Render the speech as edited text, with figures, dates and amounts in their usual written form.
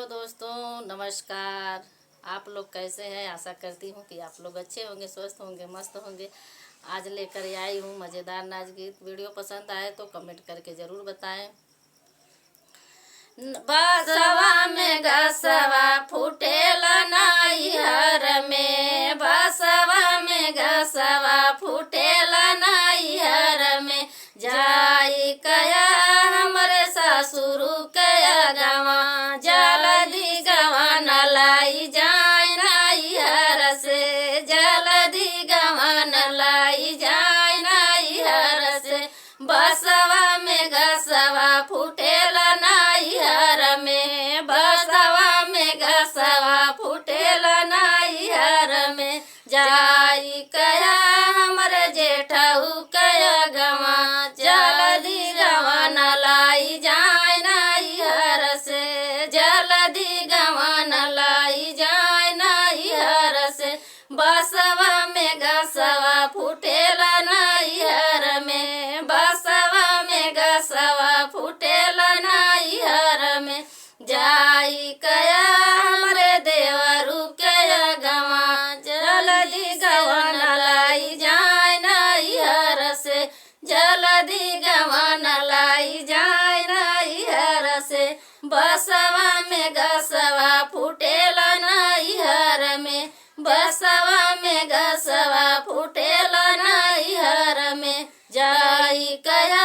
Hello दोस्तों, नमस्कार। आप लोग कैसे हैं? आशा करती हूँ कि आप लोग अच्छे होंगे, स्वस्थ होंगे, मस्त होंगे। आज लेकर आई हूँ मज़ेदार नाच गीत। वीडियो पसंद आए तो कमेंट करके ज़रूर बताएं। बसवा में घसवा फूटेला नैहर में, बसवा में घसवा फूटेला नैहर में। जाई कया हमरे ससुर कया गवा, जल्दी गवा न लाई जाए नैहर से, जल्दी गवा न लाई जाए नैहर से। बसवा में घसवा फूटेला नैहर में, बसवा में घसवा फूटेला नैहर में। जाई कया हमरे जेठऊ कया गवा, जल्दी गवा न लाई जाए नैहर से, जल्दी गवा न लाई जाए नैहर से। बसवा में घसवा फूटेला नैहर में, बसवा में घसवा फूटेला नैहर में। जाई कया हमरे देवरू कया गवा, जल्दी गवा न लाई जाए नैहर से, जल्दी गवा न लाई जाए नैहर से। बसवा में घसवा फूटेला नैहर में, बसवा में घसवा फूटेला नैहर में। जाई कया